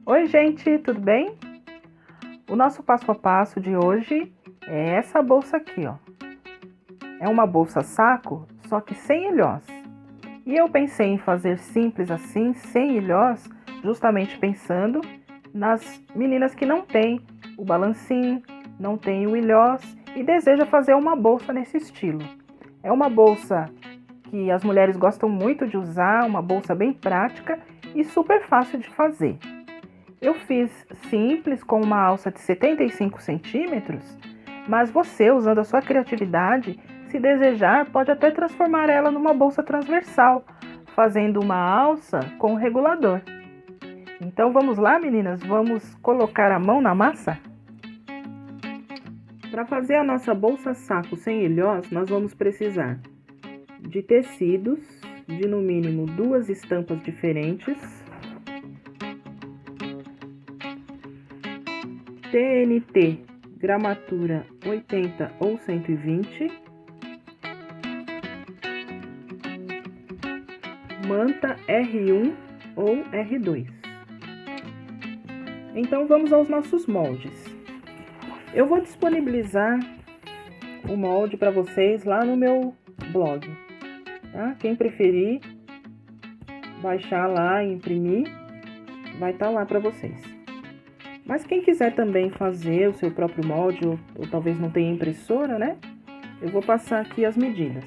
Oi, gente, tudo bem? O nosso passo a passo de hoje é essa bolsa aqui, ó. É uma bolsa saco, só que sem ilhós. E eu pensei em fazer simples assim, sem ilhós, justamente pensando nas meninas que não têm o balancinho, não têm o ilhós e deseja fazer uma bolsa nesse estilo. É uma bolsa que as mulheres gostam muito de usar, uma bolsa bem prática e super fácil de fazer. Eu fiz simples com uma alça de 75 centímetros, mas você, usando a sua criatividade, se desejar, pode até transformar ela numa bolsa transversal, fazendo uma alça com regulador. Então vamos lá, meninas? Vamos colocar a mão na massa? Para fazer a nossa bolsa saco sem ilhós, nós vamos precisar de tecidos, de no mínimo 2 estampas diferentes, TNT, gramatura 80 ou 120, manta R1 ou R2. Então vamos aos nossos moldes. Eu vou disponibilizar o molde para vocês lá no meu blog, tá? Quem preferir baixar lá e imprimir, vai estar lá para vocês. Mas quem quiser também fazer o seu próprio molde, ou talvez não tenha impressora, né? Eu vou passar aqui as medidas.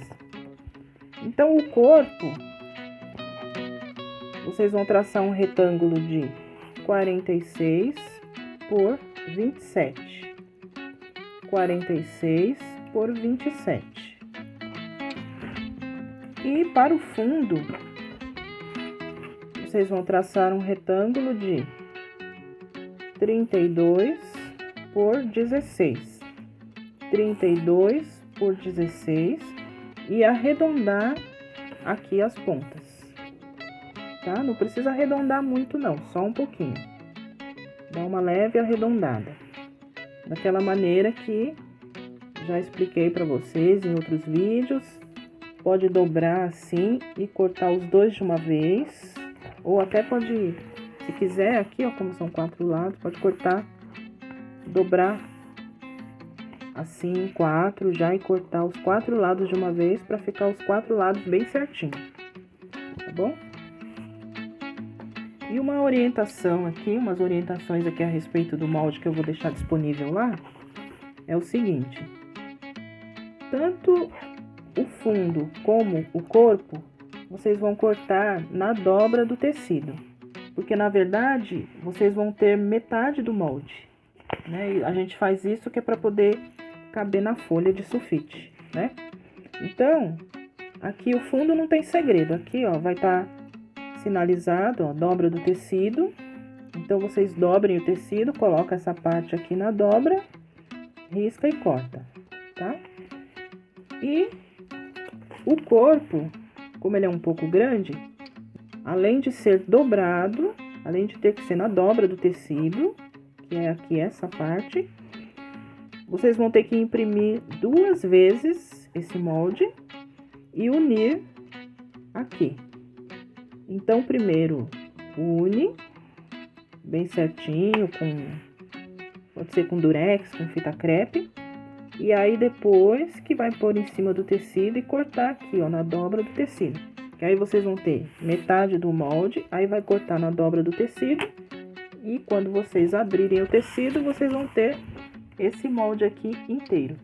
Então, o corpo, vocês vão traçar um retângulo de 46 por 27. 46 por 27. E para o fundo, vocês vão traçar um retângulo de 32 por 16, 32 por 16 e arredondar aqui as pontas, tá? Não precisa arredondar muito não, só um pouquinho. Dá uma leve arredondada, daquela maneira que já expliquei para vocês em outros vídeos. Pode dobrar assim e cortar os dois de uma vez, ou até pode, se quiser, aqui ó, como são 4 lados, pode cortar, dobrar assim em 4 já e cortar os 4 lados de uma vez para ficar os 4 lados bem certinho, tá bom? E uma orientação aqui, umas orientações aqui a respeito do molde que eu vou deixar disponível lá, é o seguinte: tanto o fundo como o corpo, vocês vão cortar na dobra do tecido. Porque, na verdade, vocês vão ter metade do molde, né? E a gente faz isso que é para poder caber na folha de sulfite, né? Então, aqui o fundo não tem segredo. Aqui, ó, vai estar sinalizado, ó, dobra do tecido. Então, vocês dobrem o tecido, coloca essa parte aqui na dobra, risca e corta, tá? E o corpo, como ele é um pouco grande, além de ser dobrado, além de ter que ser na dobra do tecido, que é aqui essa parte, vocês vão ter que imprimir 2 vezes esse molde e unir aqui. Então, primeiro une bem certinho, pode ser com durex, com fita crepe, e aí depois que vai pôr em cima do tecido e cortar aqui, ó, na dobra do tecido. Que aí vocês vão ter metade do molde, aí vai cortar na dobra do tecido. E quando vocês abrirem o tecido, vocês vão ter esse molde aqui inteiro.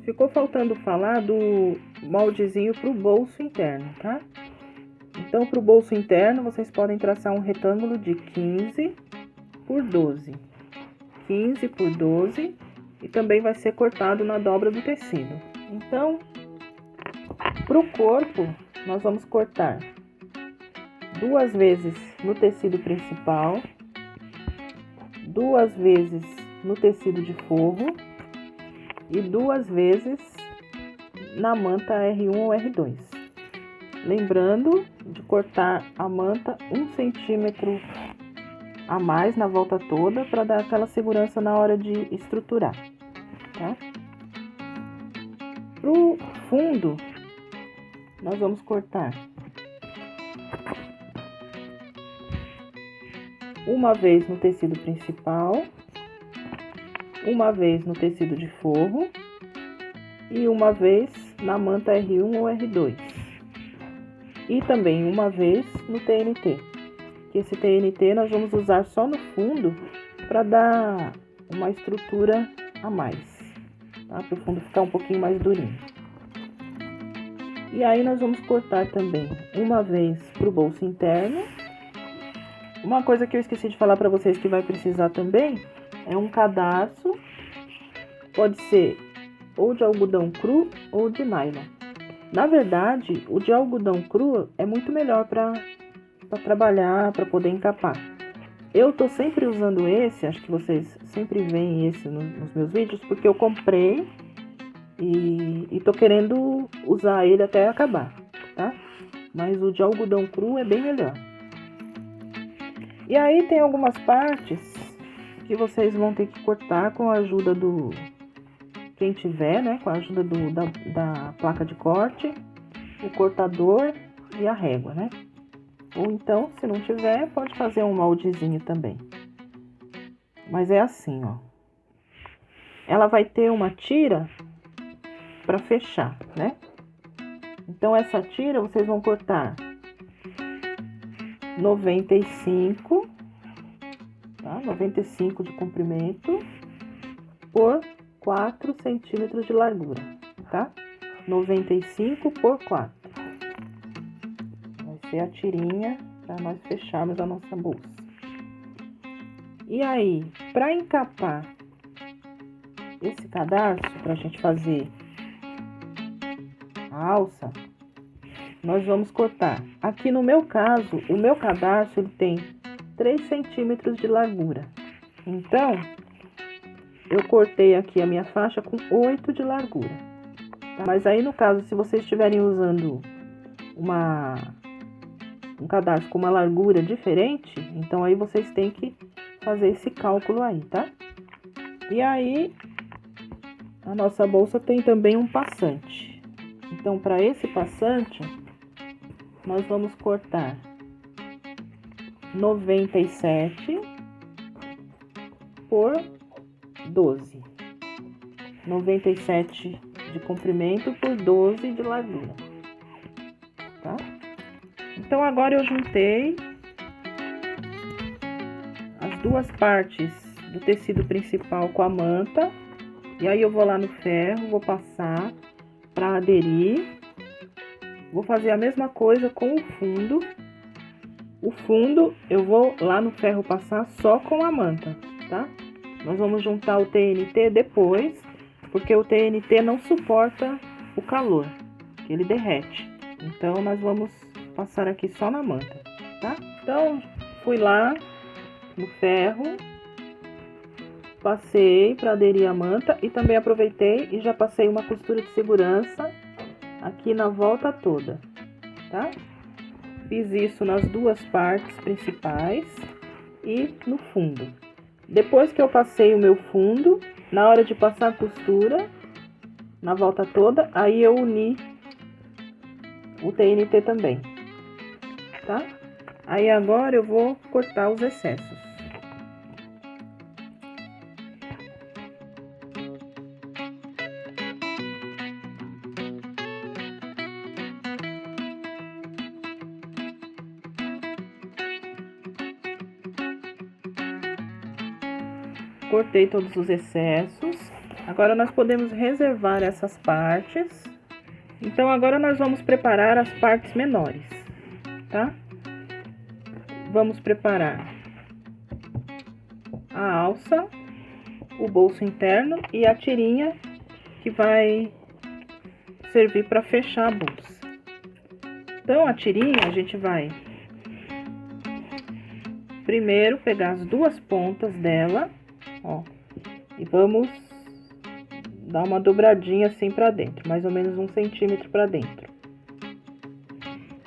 Ficou faltando falar do moldezinho para o bolso interno, tá? Então, para o bolso interno, vocês podem traçar um retângulo de 15 por 12. 15 por 12 e também vai ser cortado na dobra do tecido. Então, para o corpo, nós vamos cortar 2 vezes no tecido principal, 2 vezes no tecido de forro e 2 vezes na manta R1 ou R2. Lembrando de cortar a manta 1 centímetro a mais na volta toda para dar aquela segurança na hora de estruturar, tá? Pro fundo, nós vamos cortar uma vez no tecido principal, uma vez no tecido de forro e uma vez na manta R1 ou R2. E também uma vez no TNT, que esse TNT nós vamos usar só no fundo para dar uma estrutura a mais, tá? Para o fundo ficar um pouquinho mais durinho. E aí nós vamos cortar também uma vez para o bolso interno. Uma coisa que eu esqueci de falar para vocês que vai precisar também é um cadarço, pode ser ou de algodão cru ou de nylon. Na verdade, o de algodão cru é muito melhor para trabalhar, para poder encapar. Eu tô sempre usando esse, acho que vocês sempre veem esse nos meus vídeos, porque eu comprei e tô querendo usar ele até acabar, tá? Mas o de algodão cru é bem melhor. E aí tem algumas partes que vocês vão ter que cortar com a ajuda do... Quem tiver, né? Com a ajuda da placa de corte, o cortador e a régua, né? Ou então, se não tiver, pode fazer um moldezinho também. Mas é assim, ó. Ela vai ter uma tira para fechar, né? Então, essa tira vocês vão cortar 95, tá? 95 de comprimento por 4 centímetros de largura, tá? 95 por 4. Vai ser a tirinha para nós fecharmos a nossa bolsa. E aí, para encapar esse cadarço, para a gente fazer a alça, nós vamos cortar. Aqui no meu caso, o meu cadarço ele tem 3 centímetros de largura. Então, eu cortei aqui a minha faixa com 8 de largura. Tá? Mas aí, no caso, se vocês estiverem usando um cadarço com uma largura diferente, então aí vocês têm que fazer esse cálculo aí, tá? E aí, a nossa bolsa tem também um passante. Então, para esse passante, nós vamos cortar 97 por 12. 97 de comprimento por 12 de largura, tá? Então, agora eu juntei as duas partes do tecido principal com a manta. E aí eu vou lá no ferro, vou passar para aderir. Vou fazer a mesma coisa com o fundo. O fundo eu vou lá no ferro passar só com a manta, tá? Nós vamos juntar o TNT depois, porque o TNT não suporta o calor, que ele derrete. Então, nós vamos passar aqui só na manta, tá? Então, fui lá no ferro, passei para aderir a manta e também aproveitei e já passei uma costura de segurança aqui na volta toda, tá? Fiz isso nas duas partes principais e no fundo. Depois que eu passei o meu fundo, na hora de passar a costura na volta toda, aí eu uni o TNT também, tá? Aí agora eu vou cortar os excessos. Cortei todos os excessos. Agora nós podemos reservar essas partes. Então agora nós vamos preparar as partes menores, tá? Vamos preparar a alça, o bolso interno e a tirinha que vai servir para fechar a bolsa. Então a tirinha a gente vai primeiro pegar as duas pontas dela, ó, e vamos dar uma dobradinha assim para dentro, mais ou menos 1 centímetro para dentro.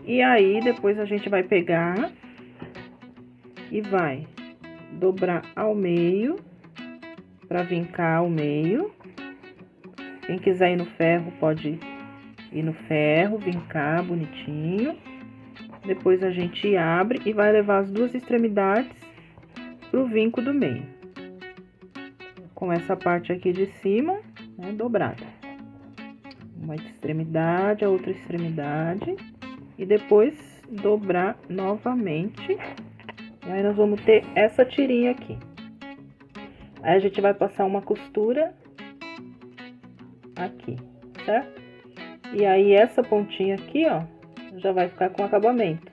E aí depois a gente vai pegar e vai dobrar ao meio para vincar ao meio. Quem quiser ir no ferro pode ir no ferro, vincar bonitinho. Depois a gente abre e vai levar as duas extremidades pro vinco do meio. Com essa parte aqui de cima, né, dobrada. Uma extremidade, a outra extremidade. E depois dobrar novamente. E aí nós vamos ter essa tirinha aqui. Aí a gente vai passar uma costura aqui, certo? E aí essa pontinha aqui, ó, já vai ficar com acabamento,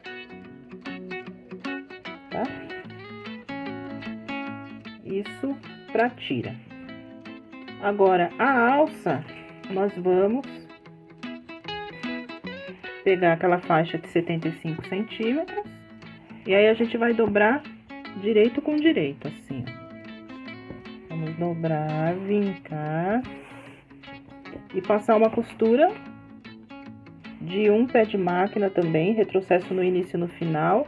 tá? Isso pra tira. Agora, a alça, nós vamos pegar aquela faixa de 75 centímetros. E aí a gente vai dobrar direito com direito, assim, ó. Vamos dobrar, vincar e passar uma costura de um pé de máquina também, retrocesso no início e no final,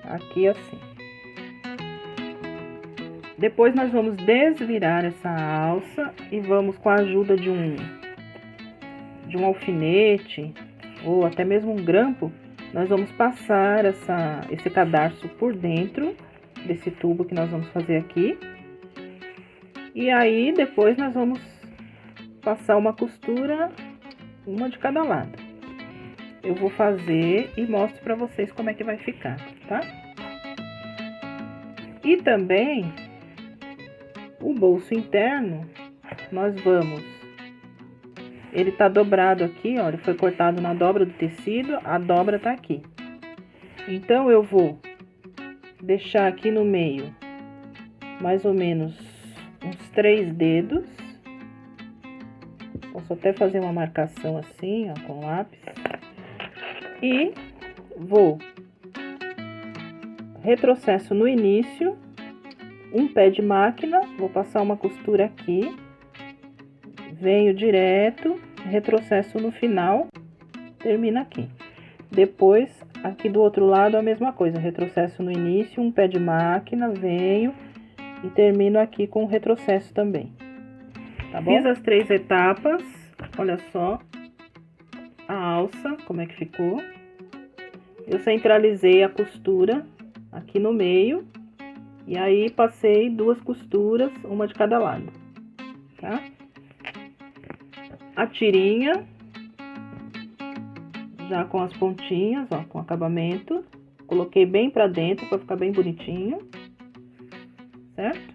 aqui assim. Depois nós vamos desvirar essa alça e vamos, com a ajuda de um alfinete ou até mesmo um grampo, nós vamos passar esse cadarço por dentro desse tubo que nós vamos fazer aqui. E aí depois nós vamos passar uma costura, uma de cada lado. Eu vou fazer e mostro para vocês como é que vai ficar, tá? E também o bolso interno, nós vamos... Ele tá dobrado aqui, ó, ele foi cortado na dobra do tecido, a dobra tá aqui. Então, eu vou deixar aqui no meio mais ou menos uns 3 dedos. Posso até fazer uma marcação assim, ó, com lápis. E vou retrocesso no início, um pé de máquina, vou passar uma costura aqui. Venho direto, retrocesso no final, termina aqui. Depois, aqui do outro lado, a mesma coisa. Retrocesso no início, um pé de máquina, venho e termino aqui com retrocesso também. Tá bom? Fiz as 3 etapas, olha só a alça, como é que ficou. Eu centralizei a costura aqui no meio e aí passei 2 costuras, uma de cada lado, tá? A tirinha, já com as pontinhas, ó, com acabamento. Coloquei bem pra dentro pra ficar bem bonitinho, certo?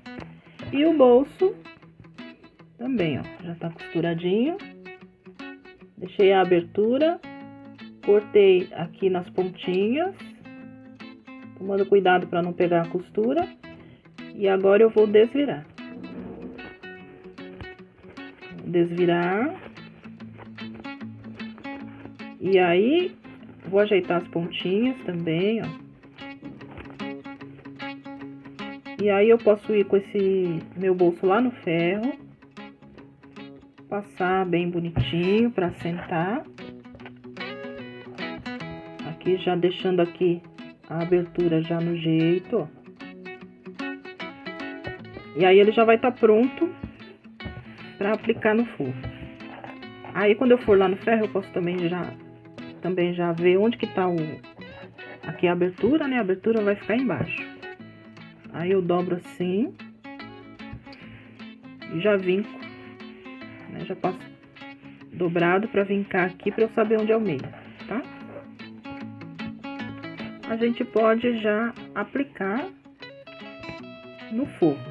E o bolso também, ó, já tá costuradinho. Deixei a abertura, cortei aqui nas pontinhas, tomando cuidado pra não pegar a costura. E agora eu vou desvirar. Desvirar. E aí, vou ajeitar as pontinhas também, ó. E aí eu posso ir com esse meu bolso lá no ferro. Passar bem bonitinho pra assentar. Aqui já deixando aqui a abertura já no jeito, ó. E aí ele já vai estar pronto pra aplicar no forro. Aí quando eu for lá no ferro eu posso também já ver onde que tá aqui a abertura, né? A abertura vai ficar embaixo. Aí eu dobro assim e já vinco, né? Já passo dobrado pra vincar aqui pra eu saber onde é o meio, tá? A gente pode já aplicar no forro.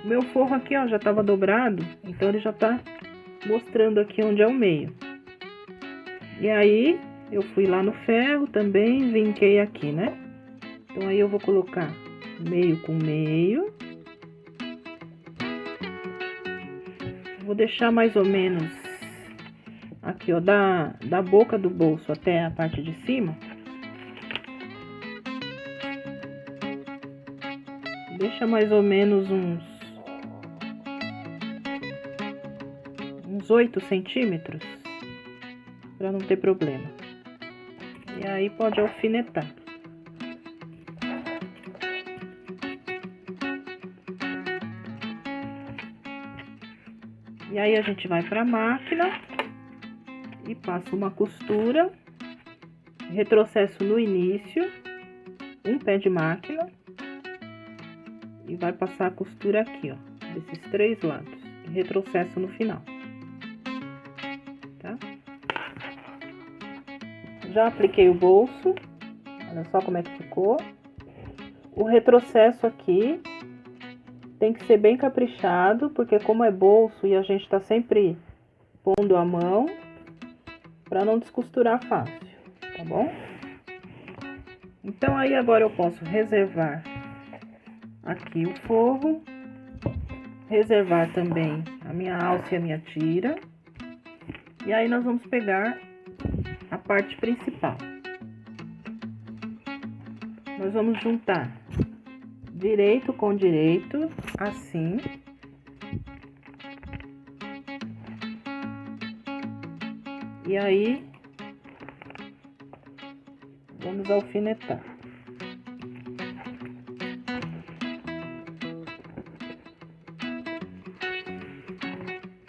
O meu forro aqui, ó, já tava dobrado, então ele já tá mostrando aqui onde é o meio. E aí, eu fui lá no ferro também, vinquei aqui, né? Então, aí eu vou colocar meio com meio. Vou deixar mais ou menos aqui, ó, da boca do bolso até a parte de cima. Deixa mais ou menos uns 8 centímetros. Pra não ter problema. E aí pode alfinetar. E aí a gente vai pra máquina e passa uma costura, retrocesso no início, um pé de máquina e vai passar a costura aqui, ó, desses 3 lados, e retrocesso no final, tá? Já apliquei o bolso, olha só como é que ficou. O retrocesso aqui tem que ser bem caprichado, porque como é bolso e a gente tá sempre pondo a mão, para não descosturar fácil, tá bom? Então, aí agora eu posso reservar aqui o forro, reservar também a minha alça e a minha tira. E aí nós vamos pegar a parte principal. Nós vamos juntar direito com direito, assim. E aí, vamos alfinetar.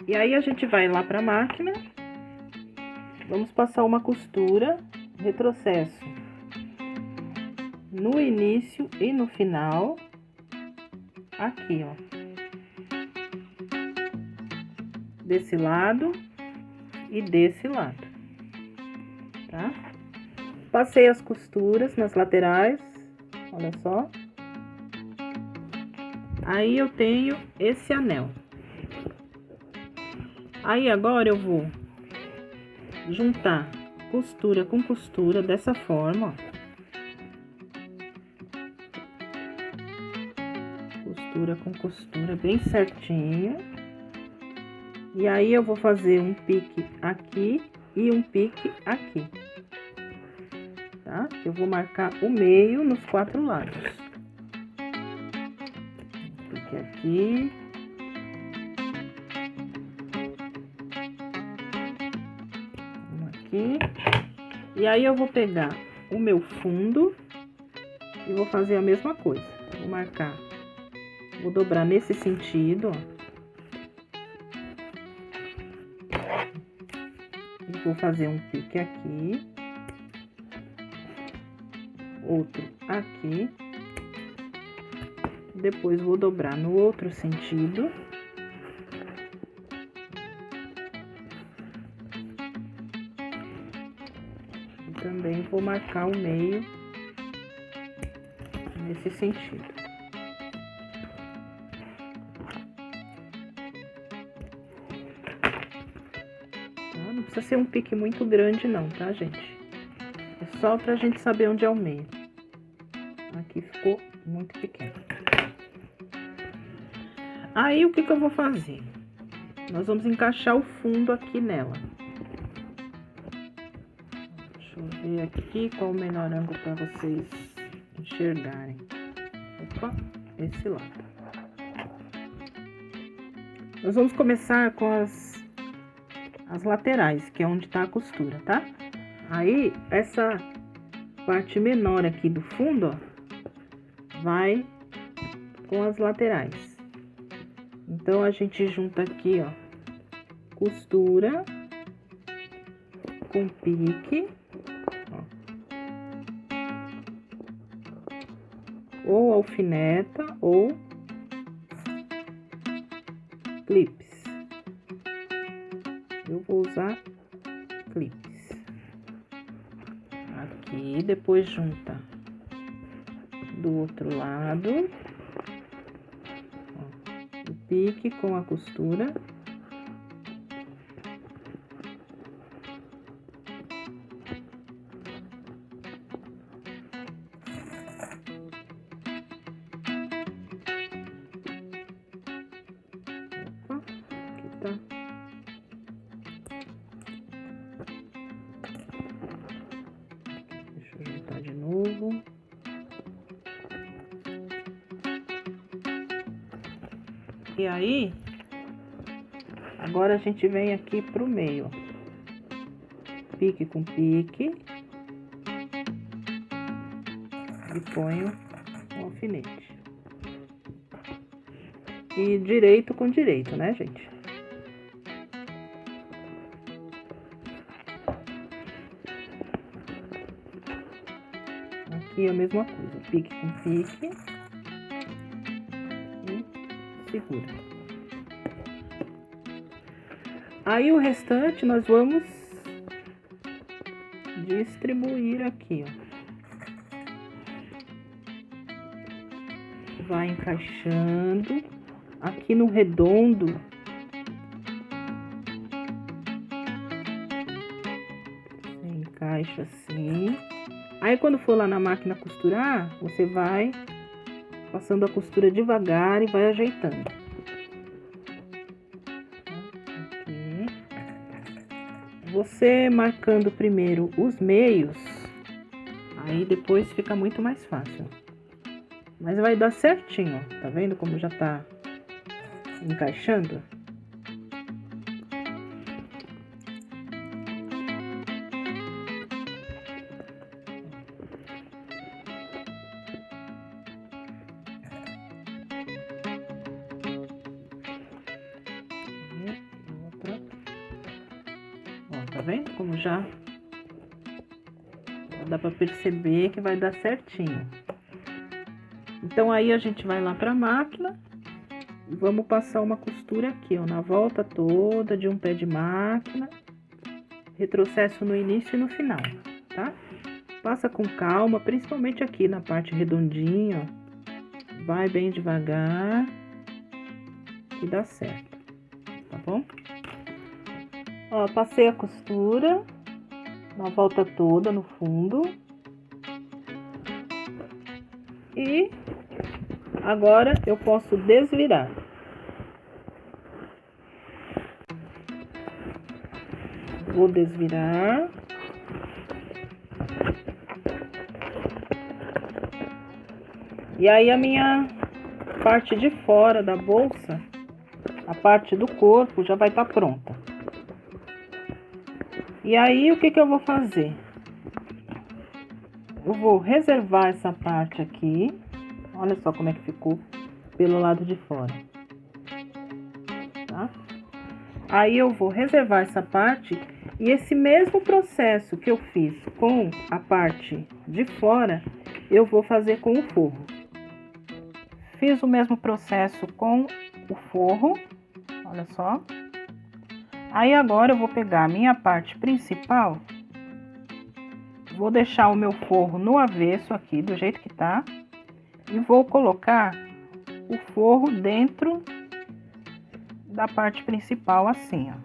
E aí, a gente vai lá para a máquina, vamos passar uma costura, retrocesso no início e no final, aqui, ó. Desse lado e desse lado, tá? Passei as costuras nas laterais, olha só. Aí eu tenho esse anel. Aí agora eu vou juntar costura com costura dessa forma, ó. Costura com costura bem certinho. E aí eu vou fazer um pique aqui e um pique aqui, tá? Eu vou marcar o meio nos 4 lados. Pique aqui. Um aqui. E aí eu vou pegar o meu fundo e vou fazer a mesma coisa. Vou marcar, vou dobrar nesse sentido, ó. E vou fazer um pique aqui, outro aqui, depois vou dobrar no outro sentido. E também vou marcar o meio nesse sentido. Não precisa ser um pique muito grande não, tá, gente? É só pra gente saber onde é o meio. Aqui ficou muito pequeno. Aí, o que que eu vou fazer? Nós vamos encaixar o fundo aqui nela. Deixa eu ver aqui qual o melhor ângulo pra vocês enxergarem. Opa, esse lado. Nós vamos começar com as laterais, que é onde tá a costura, tá? Aí, essa parte menor aqui do fundo, ó, vai com as laterais. Então, a gente junta aqui, ó, costura com pique, ó, ou alfineta ou clips. Eu vou usar clips. Aqui, depois junta do outro lado, ó, o pique com a costura. Opa, aqui tá. Deixa eu juntar de novo. E aí, agora a gente vem aqui pro meio, ó. Pique com pique. E ponho um alfinete. E direito com direito, né, gente? aqui a mesma coisa, pique com pique e segura. Aí o restante nós vamos distribuir aqui, ó. Vai encaixando aqui no redondo. Você encaixa assim. Aí quando for lá na máquina costurar, você vai passando a costura devagar e vai ajeitando. Aqui. Você marcando primeiro os meios, aí depois fica muito mais fácil. Mas vai dar certinho, ó. Tá vendo como já tá encaixando? Ó, tá vendo como já dá pra perceber que vai dar certinho. Então aí a gente vai lá pra máquina e vamos passar uma costura aqui, ó, na volta toda de um pé de máquina, retrocesso no início e no final, tá? Passa com calma, principalmente aqui na parte redondinha, ó. Vai bem devagar e dá certo, tá bom? Ó, passei a costura na volta toda no fundo. E agora eu posso desvirar. Vou desvirar. E aí a minha parte de fora da bolsa, a parte do corpo já vai estar pronta. E aí o que eu vou fazer? Eu vou reservar essa parte aqui. Olha só como é que ficou pelo lado de fora, tá? Aí eu vou reservar essa parte e esse mesmo processo que eu fiz com a parte de fora, eu vou fazer com o forro. Fiz o mesmo processo com o forro, olha só. Aí agora eu vou pegar a minha parte principal, vou deixar o meu forro no avesso aqui, do jeito que tá, e vou colocar o forro dentro da parte principal assim, ó.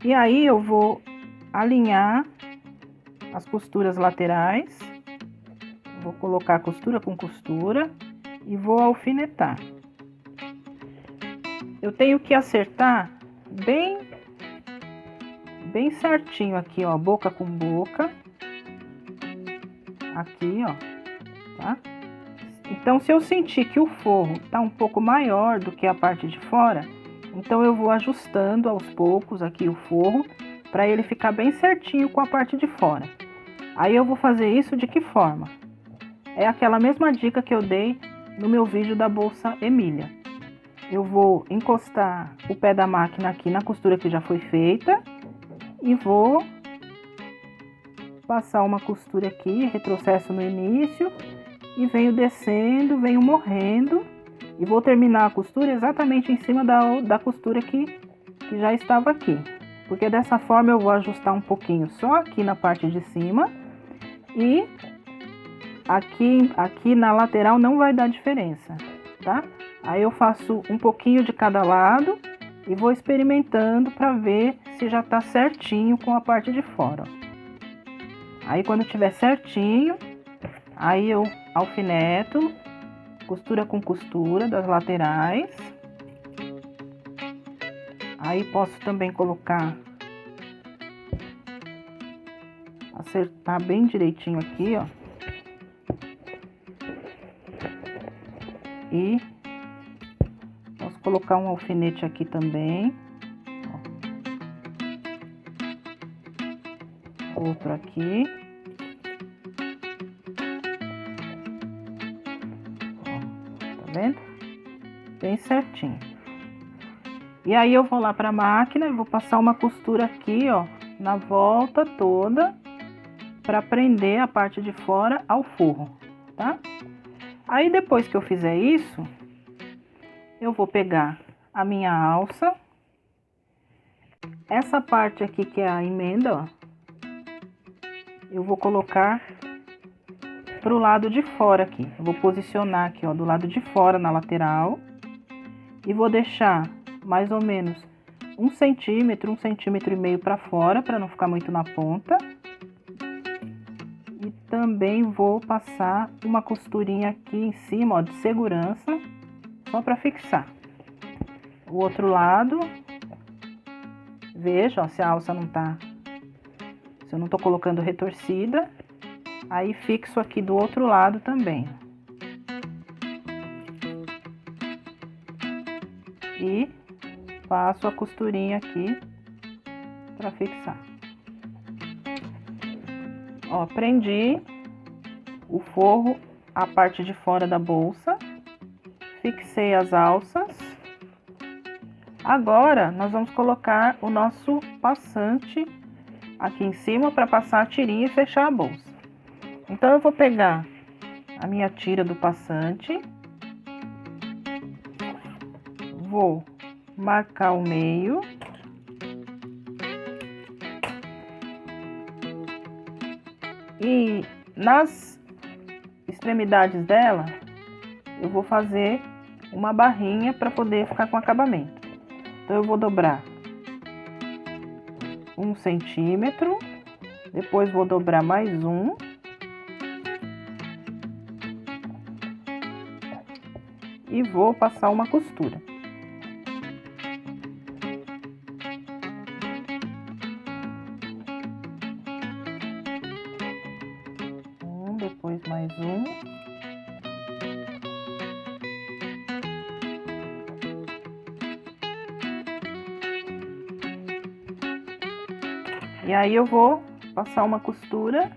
E aí eu vou alinhar as costuras laterais, vou colocar costura com costura e vou alfinetar. Eu tenho que acertar bem certinho aqui, ó, boca com boca, aqui, ó, tá? Então, se eu sentir que o forro tá um pouco maior do que a parte de fora, então eu vou ajustando aos poucos aqui o forro, para ele ficar bem certinho com a parte de fora. Aí eu vou fazer isso de que forma? É aquela mesma dica que eu dei no meu vídeo da bolsa Emília. Eu vou encostar o pé da máquina aqui na costura que já foi feita e vou passar uma costura aqui, retrocesso no início e venho descendo, venho morrendo e vou terminar a costura exatamente em cima da costura que já estava aqui, porque dessa forma eu vou ajustar um pouquinho só aqui na parte de cima e aqui na lateral não vai dar diferença, tá? Aí eu faço um pouquinho de cada lado e vou experimentando para ver se já tá certinho com a parte de fora. Aí quando tiver certinho, aí eu alfineto, costura com costura das laterais. Aí posso também colocar, acertar bem direitinho aqui, ó. E posso colocar um alfinete aqui também. Ó. Outro aqui. Ó, tá vendo? Bem certinho. E aí eu vou lá para a máquina e vou passar uma costura aqui, ó, na volta toda para prender a parte de fora ao forro, tá? Aí depois que eu fizer isso, eu vou pegar a minha alça, essa parte aqui que é a emenda, ó, eu vou colocar pro lado de fora aqui. Eu vou posicionar aqui, ó, do lado de fora na lateral e vou deixar mais ou menos 1 centímetro, 1,5 cm para fora, para não ficar muito na ponta. E também vou passar uma costurinha aqui em cima, ó, de segurança, só para fixar. O outro lado, veja, ó, se a alça não tá, se eu não tô colocando retorcida, aí fixo aqui do outro lado também. E passo a costurinha aqui para fixar. Ó, prendi o forro, a parte de fora da bolsa, fixei as alças. Agora, nós vamos colocar o nosso passante aqui em cima para passar a tirinha e fechar a bolsa. Então, eu vou pegar a minha tira do passante, vou marcar o meio, e nas extremidades dela eu vou fazer uma barrinha para poder ficar com acabamento. Então eu vou dobrar 1 centímetro, depois vou dobrar mais 1, e vou passar uma costura. Depois mais 1. E aí eu vou passar uma costura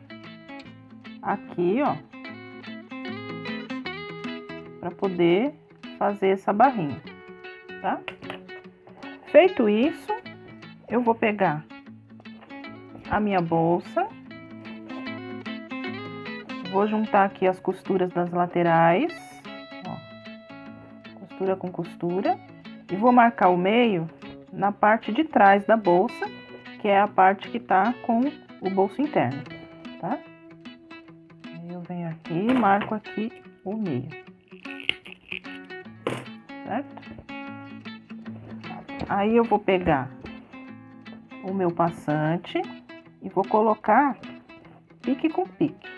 aqui, ó, para poder fazer essa barrinha, tá? Feito isso, eu vou pegar a minha bolsa, vou juntar aqui as costuras das laterais, ó, costura com costura, e vou marcar o meio na parte de trás da bolsa, que é a parte que tá com o bolso interno, tá? Eu venho aqui e marco aqui o meio, certo? Aí eu vou pegar o meu passante e vou colocar pique com pique.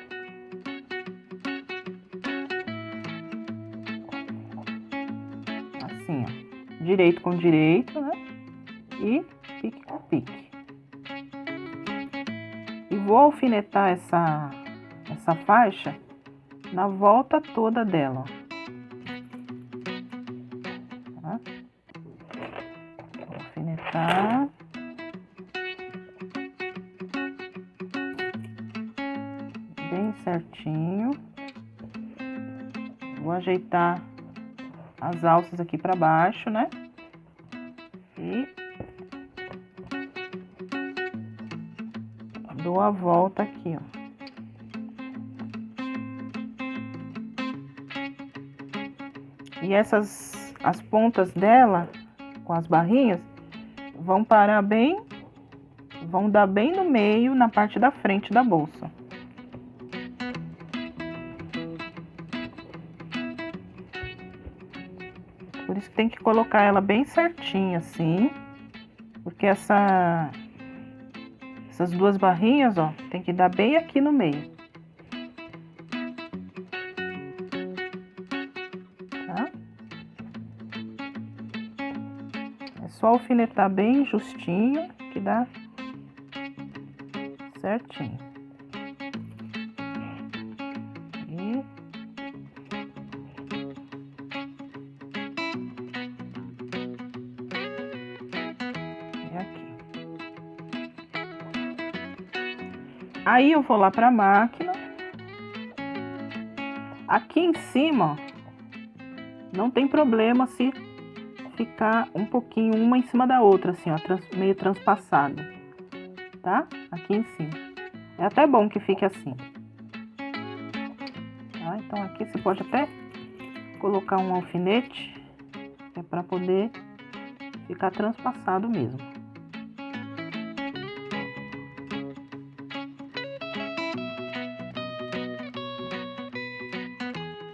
Assim, ó, direito com direito, né? E pique com pique. E vou alfinetar essa faixa na volta toda dela, ó. Tá? Vou alfinetar. Bem certinho. Vou ajeitar as alças aqui para baixo, né? E dou a volta aqui, ó. E as pontas dela, com as barrinhas, vão parar bem, vão dar bem no meio, na parte da frente da bolsa. Por isso que tem que colocar ela bem certinha, assim, porque essas duas barrinhas, ó, tem que dar bem aqui no meio. Tá? É só alfinetar bem justinho, que dá certinho. E aqui. Aí eu vou lá para a máquina. Aqui em cima, ó, não tem problema se ficar um pouquinho uma em cima da outra, assim, ó, meio transpassada, tá? Aqui em cima. É até bom que fique assim. Tá? Então aqui você pode até colocar um alfinete, que é para poder ficar transpassado mesmo.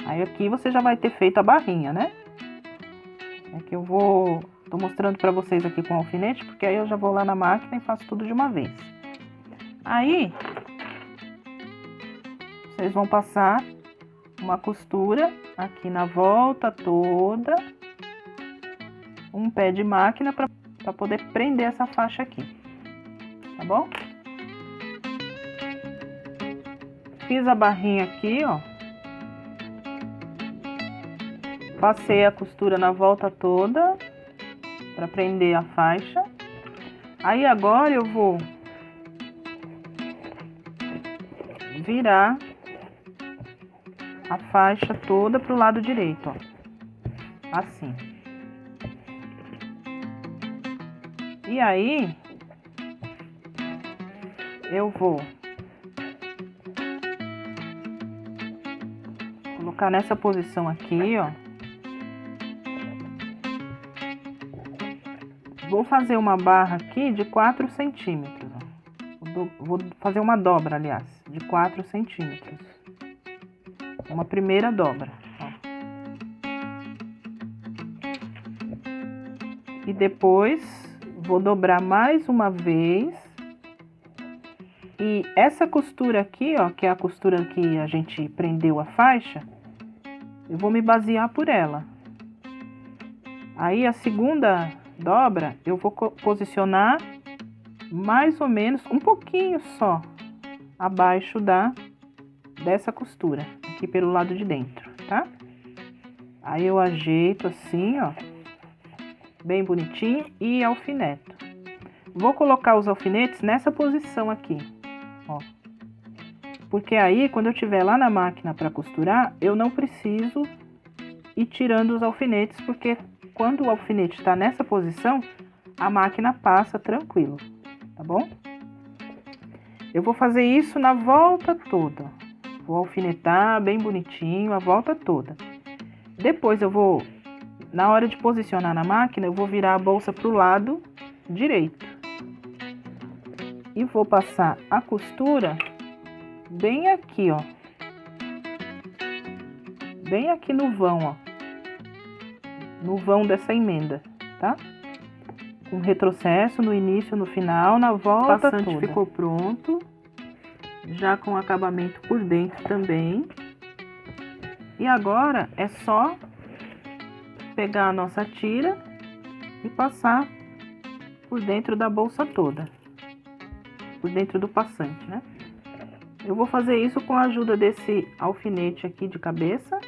Aí aqui você já vai ter feito a barrinha, né? É que tô mostrando para vocês aqui com o alfinete, porque aí eu já vou lá na máquina e faço tudo de uma vez. Aí, vocês vão passar uma costura aqui na volta toda, um pé de máquina para poder prender essa faixa aqui, tá bom? Fiz a barrinha aqui, ó. Passei a costura na volta toda para prender a faixa. Aí agora eu vou virar a faixa toda pro lado direito, ó. Assim. E aí eu vou colocar nessa posição aqui, ó. Vou fazer uma barra aqui de 4 centímetros. Ó. Vou fazer uma dobra, aliás, de 4 centímetros. Uma primeira dobra. Ó. E depois vou dobrar mais uma vez. E essa costura aqui, ó, que é a costura que a gente prendeu a faixa, eu vou me basear por ela. Aí a segunda dobra, eu vou posicionar mais ou menos um pouquinho só abaixo dessa costura, aqui pelo lado de dentro, tá? Aí eu ajeito assim, ó, bem bonitinho e alfineto. Vou colocar os alfinetes nessa posição aqui, ó. Porque aí, quando eu tiver lá na máquina para costurar, eu não preciso ir tirando os alfinetes, porque quando o alfinete está nessa posição, a máquina passa tranquilo, tá bom? Eu vou fazer isso na volta toda. Vou alfinetar bem bonitinho a volta toda. Depois eu vou, na hora de posicionar na máquina, eu vou virar a bolsa pro lado direito. E vou passar a costura bem aqui, ó. Bem aqui no vão, ó. No vão dessa emenda, tá? Com retrocesso no início, no final, na volta toda. O passante ficou pronto, já com acabamento por dentro também. E agora é só pegar a nossa tira e passar por dentro da bolsa toda, por dentro do passante, né? Eu vou fazer isso com a ajuda desse alfinete aqui de cabeça.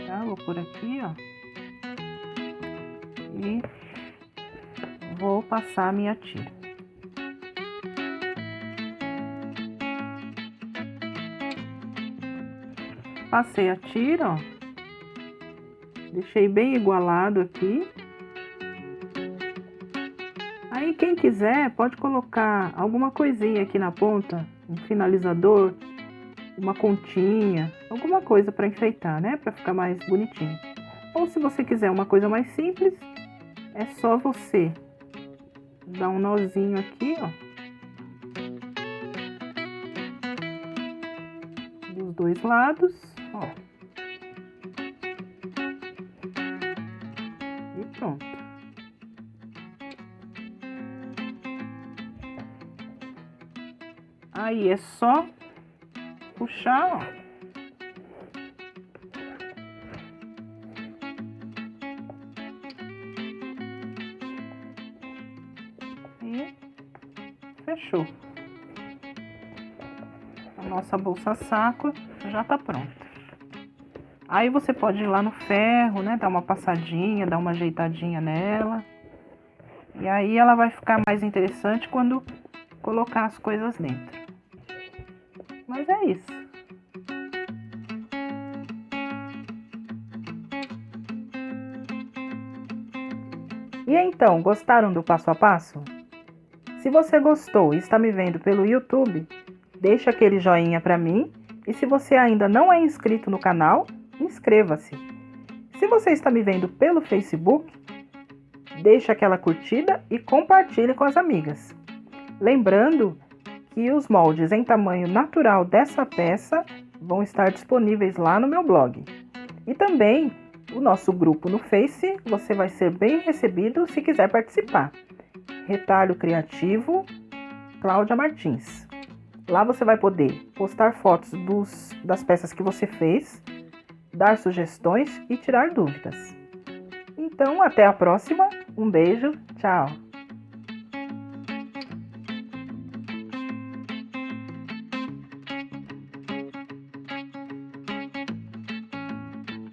Tá? Vou por aqui, ó. E vou passar a minha tira. Passei a tira, ó. Deixei bem igualado aqui. Aí quem quiser pode colocar alguma coisinha aqui na ponta, um finalizador, uma continha, alguma coisa para enfeitar, né? Para ficar mais bonitinho. Ou se você quiser uma coisa mais simples, é só você dar um nozinho aqui, ó. Dos dois lados, ó. E pronto. Aí é só puxar, ó. E fechou. A nossa bolsa saco já tá pronta. Aí você pode ir lá no ferro, né? Dar uma passadinha, dar uma ajeitadinha nela. E aí ela vai ficar mais interessante quando colocar as coisas dentro. Mas é isso. E então, gostaram do passo a passo? Se você gostou e está me vendo pelo YouTube, deixa aquele joinha para mim e se você ainda não é inscrito no canal, inscreva-se. Se você está me vendo pelo Facebook, deixa aquela curtida e compartilhe com as amigas. Lembrando que os moldes em tamanho natural dessa peça vão estar disponíveis lá no meu blog. E também o nosso grupo no Face, você vai ser bem recebido se quiser participar. Retalho Criativo, Cláudia Martins. Lá você vai poder postar fotos das peças que você fez, dar sugestões e tirar dúvidas. Então, até a próxima. Um beijo, tchau!